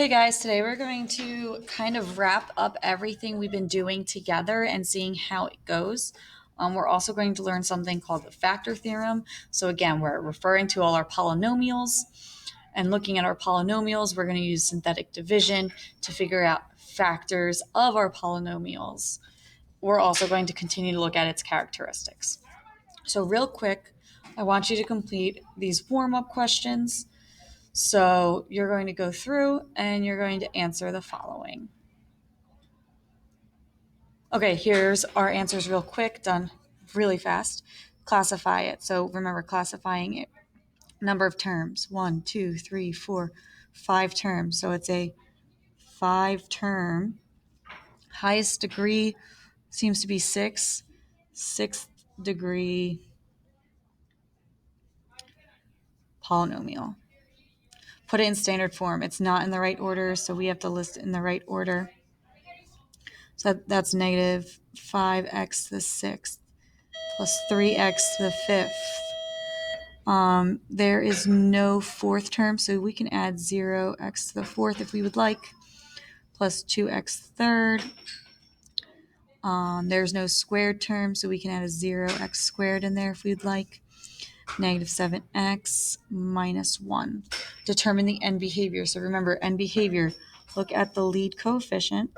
Hey guys, today we're going to kind of wrap up everything we've been doing together and seeing how it goes. We're also going to learn something called the factor theorem. So, again, we're referring to all our polynomials and looking at our polynomials. We're going to use synthetic division to figure out factors of our polynomials. We're also going to continue to look at its characteristics. So, real quick, I want you to complete these warm up questions. So you're going to go through and you're going to answer the following. Okay, here's our answers real quick, done really fast. Classify it. So remember classifying it. Number of terms: 1, 2, 3, 4, 5 terms. So it's a 5-term. Highest degree seems to be 6. Sixth degree polynomial. Put it in standard form. It's not in the right order, so we have to list it in the right order. So that's negative 5x to the 6th plus 3x to the 5th. There is no fourth term, so we can add 0x to the 4th if we would like, plus 2x third. There's no squared term, so we can add a 0x squared in there if we'd like. Negative 7x minus 1. Determine the end behavior. So remember, end behavior, look at the lead coefficient.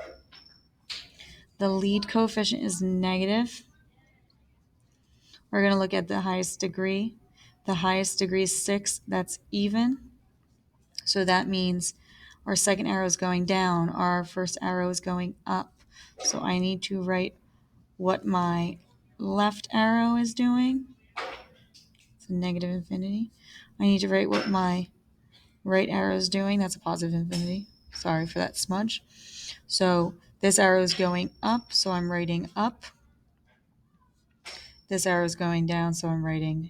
The lead coefficient is negative. We're going to look at the highest degree. The highest degree is 6. That's even. So that means our second arrow is going down. Our first arrow is going up. So I need to write what my left arrow is doing. It's a negative infinity. I need to write what my right arrow is doing. That's a positive infinity. Sorry for that smudge. So this arrow is going up, so I'm writing up. This arrow is going down, so I'm writing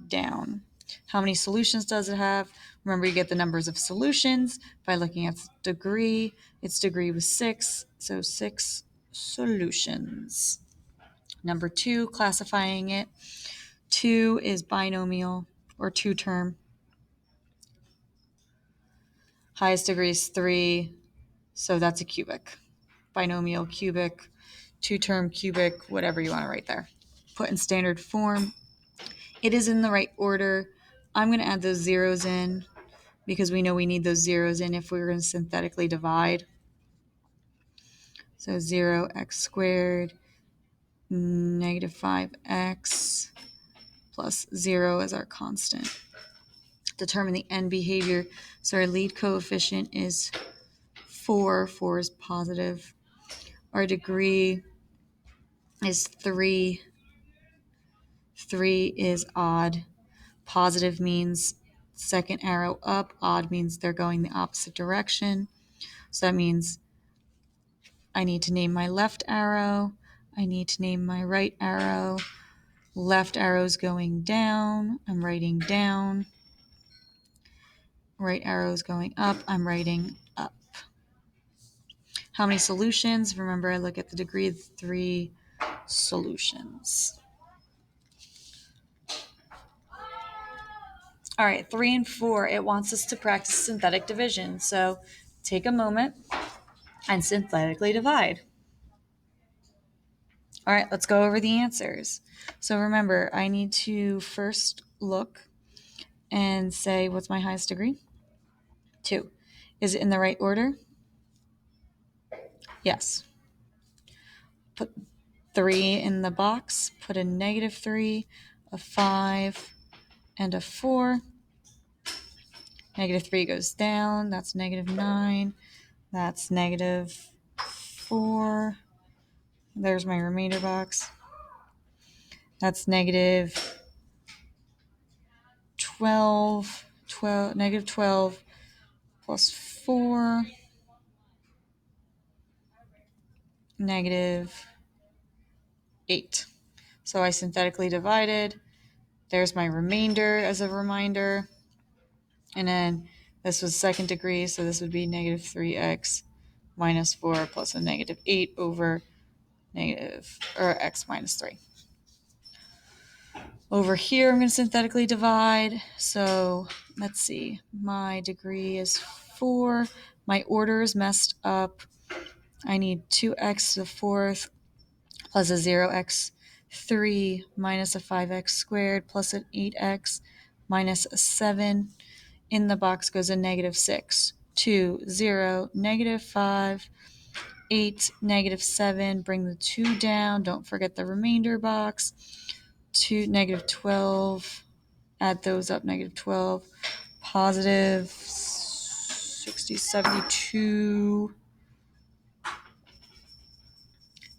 down. How many solutions does it have? Remember, you get the numbers of solutions by looking at its degree. Its degree was 6, so 6 solutions. Number 2, classifying it. 2 is binomial or 2-term. Highest degree is 3, so that's a cubic. Binomial, cubic, 2-term, cubic, whatever you want to write there. Put in standard form. It is in the right order. I'm going to add those zeros in because we know we need those zeros in if we're going to synthetically divide. So 0x squared, negative 5x, plus 0 as our constant. Determine the end behavior. So our lead coefficient is 4. 4 is positive. Our degree is 3. 3 is odd. Positive means second arrow up. Odd means they're going the opposite direction. So that means I need to name my left arrow. I need to name my right arrow. Left arrow's going down. I'm writing down. Right arrow's going up. I'm writing up. How many solutions? Remember, I look at the degree of 3 solutions. All right, 3 and 4, it wants us to practice synthetic division. So take a moment and synthetically divide. All right, let's go over the answers. So remember, I need to first look and say, what's my highest degree? 2. Is it in the right order? Yes. Put 3 in the box, put a negative 3, a 5, and a 4. Negative 3 goes down, that's negative 9, that's negative 4. There's my remainder box. That's negative 12, negative 12 plus 4, negative 8. So I synthetically divided. There's my remainder as a reminder. And then this was second degree, so this would be negative 3x minus 4 plus a negative 8 over x minus 3. Over here, I'm going to synthetically divide. So let's see. My degree is 4. My order is messed up. I need 2x to the fourth plus a 0x3 minus a 5x squared plus an 8x minus a 7. In the box goes a negative 6. 2, 0, negative 5, 8, negative 7. Bring the 2 down. Don't forget the remainder box. 2, negative 12. Add those up, negative 12. Positive 60, 72.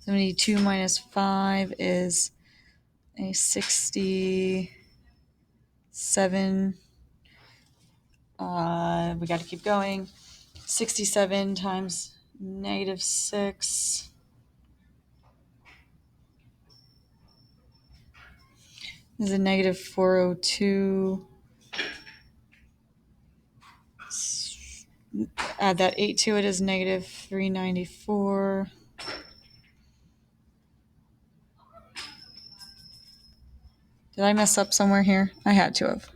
72 minus 5 is a 67. We got to keep going. 67 times negative 6 is a negative 402. Add that 8 to it is negative 394. Did I mess up somewhere here? I had to have.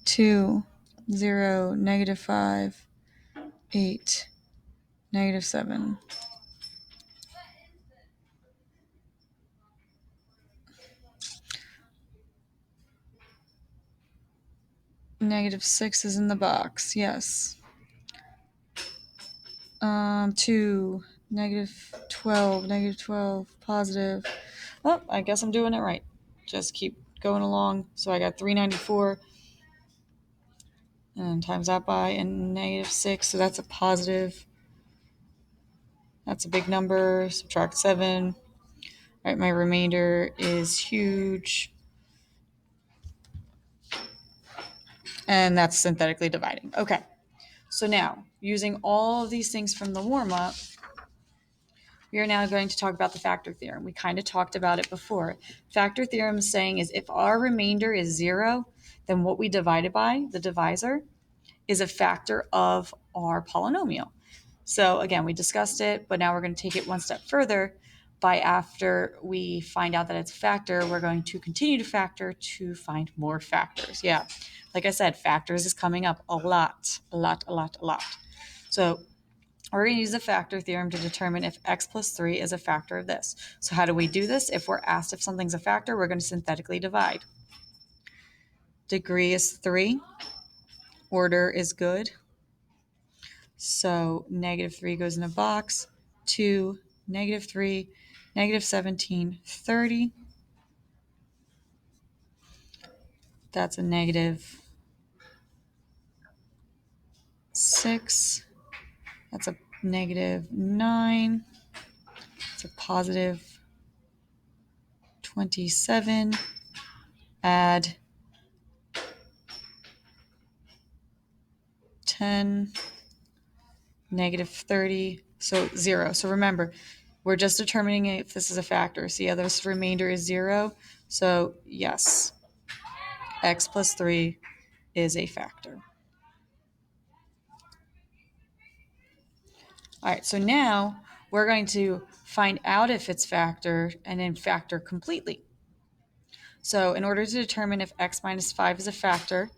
2, 0, negative 5, 8, negative 7. Negative 6 is in the box, yes. 2, negative 12, positive. Oh, I guess I'm doing it right. Just keep going along. So I got 394 and times that by a negative 6. So that's a positive. That's a big number. Subtract 7. All right, my remainder is huge. And that's synthetically dividing. Okay. So now, using all of these things from the warm-up, we are now going to talk about the factor theorem. We kind of talked about it before. Factor theorem is saying is if our remainder is 0, then what we divided by, the divisor, is a factor of our polynomial. So again, we discussed it, but now we're going to take it one step further. By after we find out that it's a factor, we're going to continue to factor to find more factors. Yeah, like I said, factors is coming up a lot. So we're going to use the factor theorem to determine if x plus 3 is a factor of this. So how do we do this? If we're asked if something's a factor, we're going to synthetically divide. Degree is 3. Order is good. So negative 3 goes in a box. 2, negative 3, negative 17, 30. That's a negative 6. That's a negative 9. It's a positive 27. Add 10, negative 30, so 0. So remember, we're just determining if this is a factor. See how this remainder is 0? So yes, x plus 3 is a factor. All right, so now we're going to find out if it's factor and then factor completely. So in order to determine if x minus 5 is a factor,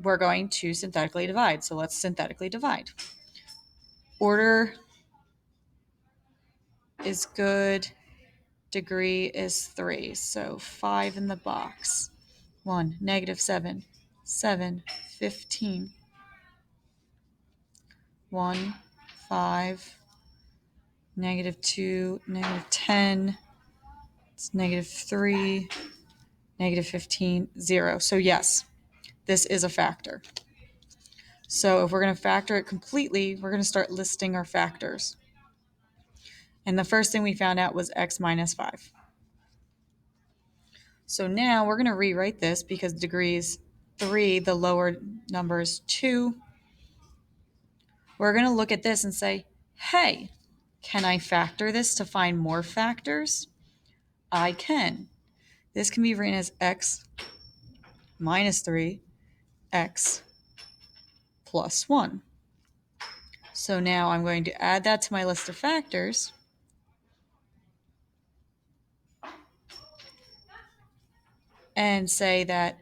we're going to synthetically divide. So let's synthetically divide. Order is good. Degree is 3. So 5 in the box. 1, negative 7, 7, 15. 1, 5, negative 2, negative 10. It's negative 3, negative 15, 0. So yes, this is a factor. So if we're going to factor it completely, we're going to start listing our factors. And the first thing we found out was x minus 5. So now we're going to rewrite this because degree is 3, the lower number is 2. We're going to look at this and say, hey, can I factor this to find more factors? I can. This can be written as x minus 3, x plus 1. So now I'm going to add that to my list of factors. And say that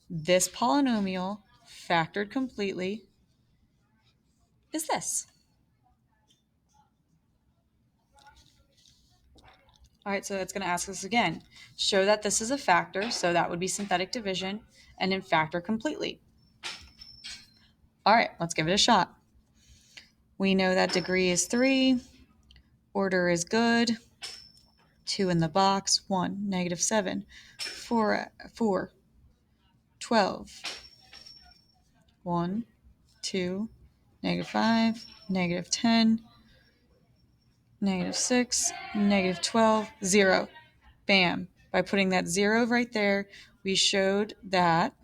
this polynomial factored completely is this. All right, so it's going to ask us again. Show that this is a factor, so that would be synthetic division, and then factor completely. All right, let's give it a shot. We know that degree is 3, order is good, 2 in the box, 1, -7, 4, 12, 1, 2, -5, -10, -6, -12, 0. Bam. By putting that 0 right there, we showed that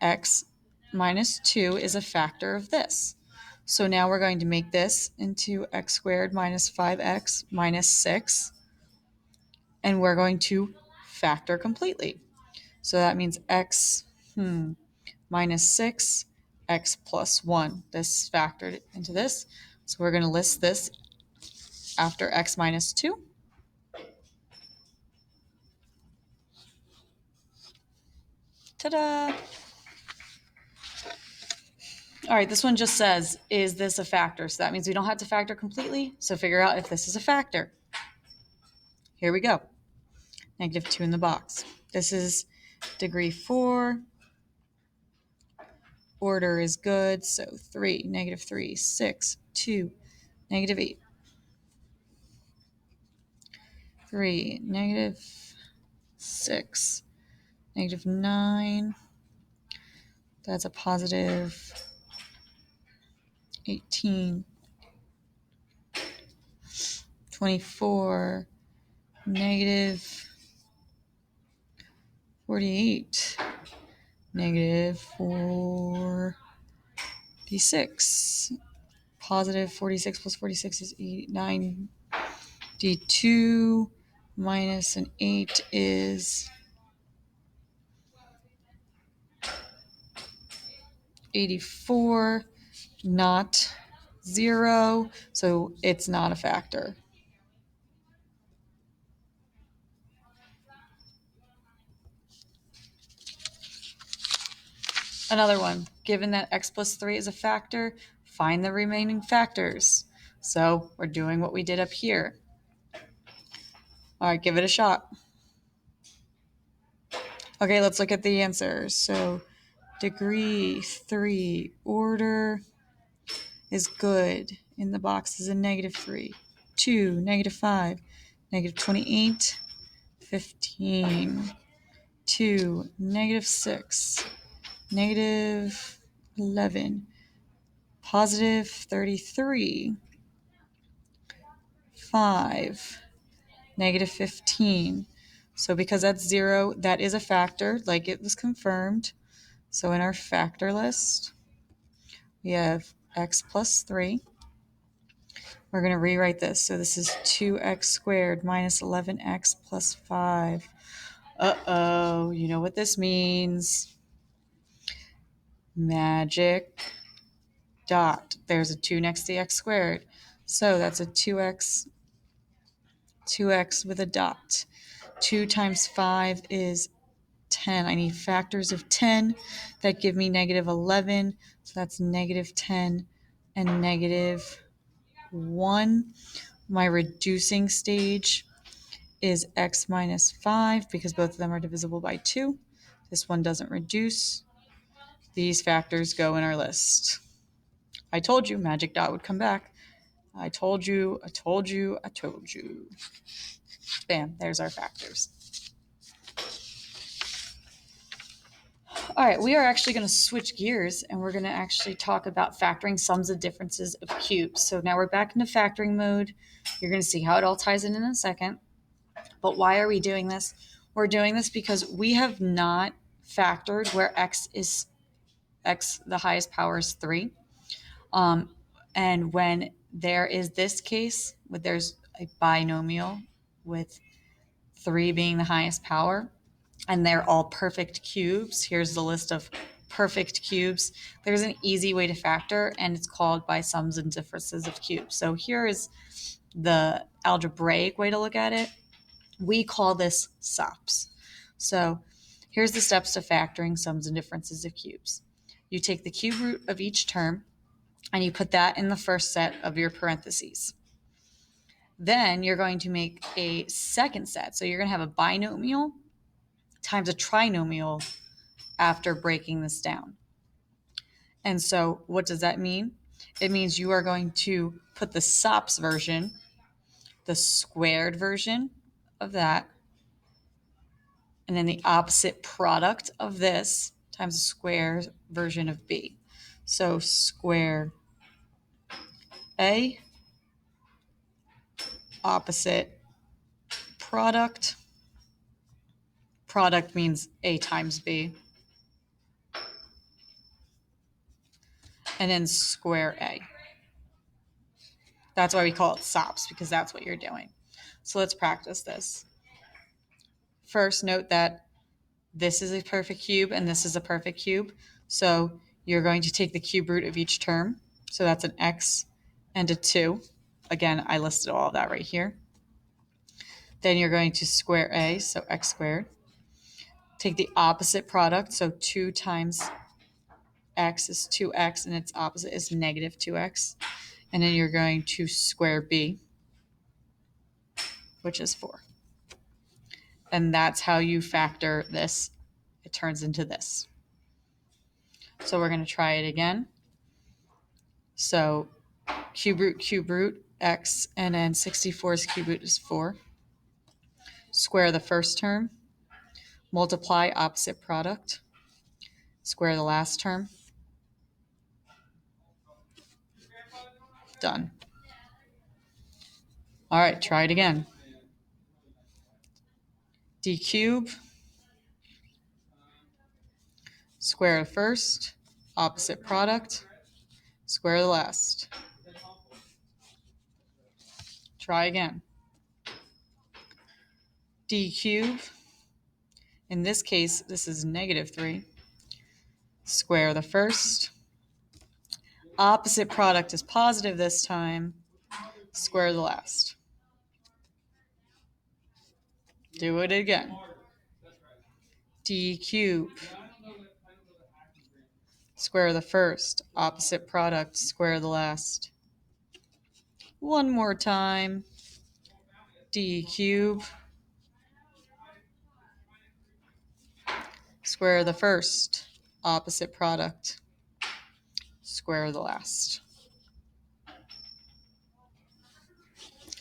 x minus 2 is a factor of this. So now we're going to make this into x squared minus 5x minus 6, and we're going to factor completely. So that means x minus 6, x plus 1. This factored into this. So we're going to list this after x minus 2. Ta-da! All right, this one just says, is this a factor? So that means we don't have to factor completely. So figure out if this is a factor. Here we go. -2 in the box. This is degree 4. Order is good. So 3, -3, 6, 2, -8. 3, -6, -9. That's a positive 18. 24, -48, -46. Positive 46 plus 46 is 92. Minus an 8 is 84, not 0, so it's not a factor. Another one, given that x plus 3 is a factor, find the remaining factors. So we're doing what we did up here. All right, give it a shot. Okay, let's look at the answers. So degree 3, order is good. In the box is a -3, 2, -5, -28, 15, 2, -6, -11, positive 33, 5, -15. So because that's 0, that is a factor, like it was confirmed. So in our factor list, we have x plus 3. We're going to rewrite this. So this is 2x squared minus 11x plus 5. Uh-oh, you know what this means. Magic dot. There's a 2 next to the x squared. So that's a 2x with a dot. 2 times 5 is 10. I need factors of 10 that give me -11. So that's -10 and -1. My reducing stage is x minus 5 because both of them are divisible by 2. This one doesn't reduce. These factors go in our list. I told you magic dot would come back. I told you, I told you, I told you. Bam, there's our factors. All right, we are actually going to switch gears and we're going to actually talk about factoring sums of differences of cubes. So now we're back into factoring mode. You're going to see how it all ties in a second. But why are we doing this? We're doing this because we have not factored where x, the highest power is 3. And when there is this case, where there's a binomial with 3 being the highest power, and they're all perfect cubes. Here's the list of perfect cubes. There's an easy way to factor, and it's called by sums and differences of cubes. So here is the algebraic way to look at it. We call this SOPs. So here's the steps to factoring sums and differences of cubes. You take the cube root of each term and you put that in the first set of your parentheses. Then you're going to make a second set. So you're going to have a binomial times a trinomial after breaking this down. And so what does that mean? It means you are going to put the SOPs version, the squared version of that, and then the opposite product of this times the square version of B. So square A, opposite product. Product means A times B. And then square A. That's why we call it SOPs, because that's what you're doing. So let's practice this. First, note that this is a perfect cube and this is a perfect cube. So you're going to take the cube root of each term. So that's an x and a 2. Again, I listed all of that right here. Then you're going to square a, so x squared. Take the opposite product, so 2 times x is 2x and its opposite is negative 2x. And then you're going to square b, which is 4. And that's how you factor this. It turns into this. So we're going to try it again. So cube root, x, and then 64's cube root is 4. Square the first term, multiply opposite product, square the last term. Done. All right, try it again. D cube, square the first, opposite product, square the last. Try again. D cube, in this case, this is negative 3. Square the first. Opposite product is positive this time. Square the last. Do it again. D cube. Square the first. Opposite product. Square the last. One more time. D cube. Square the first. Opposite product. Square the last.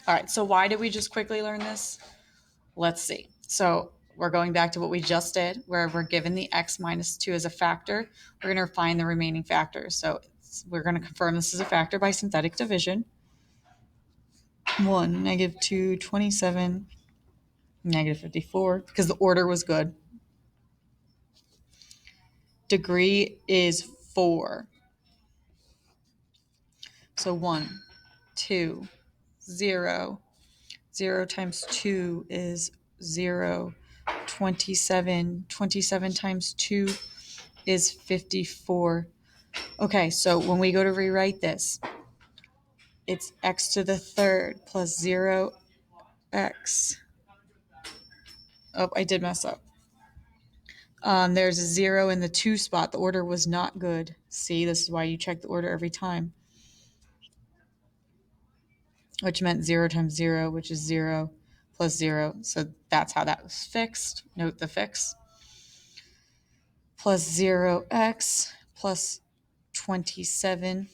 All right, so why did we just quickly learn this? Let's see. So we're going back to what we just did, where we're given the x minus 2 as a factor. We're going to find the remaining factors. So we're going to confirm this is a factor by synthetic division. 1, negative 2, 27, negative 54, because the order was good. Degree is 4. So 1, 2, 0. 0 times 2 is 0. 27. 27 times 2 is 54. Okay, so when we go to rewrite this, it's x to the third plus 0x. Oh, I did mess up. There's a 0 in the 2 spot. The order was not good. See, this is why you check the order every time. Which meant 0 times 0, which is 0 plus 0. So that's how that was fixed. Note the fix. Plus 0x plus 27.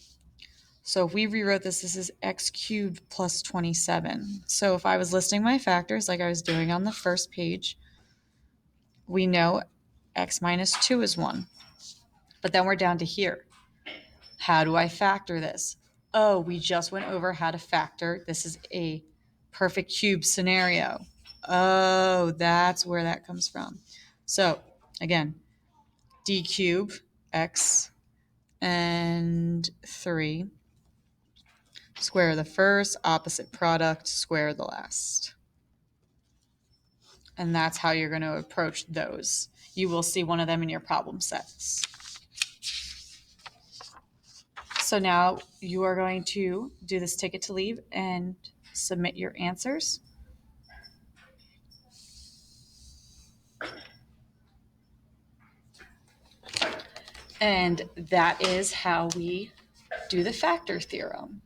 So if we rewrote this, this is x cubed plus 27. So if I was listing my factors like I was doing on the first page, we know x minus 2 is 1. But then we're down to here. How do I factor this? Oh, we just went over how to factor. This is a perfect cube scenario. Oh, that's where that comes from. So again, d cube, x, and 3. Square the first, opposite product, square the last. And that's how you're going to approach those. You will see one of them in your problem sets. So now you are going to do this ticket to leave and submit your answers. And that is how we do the factor theorem.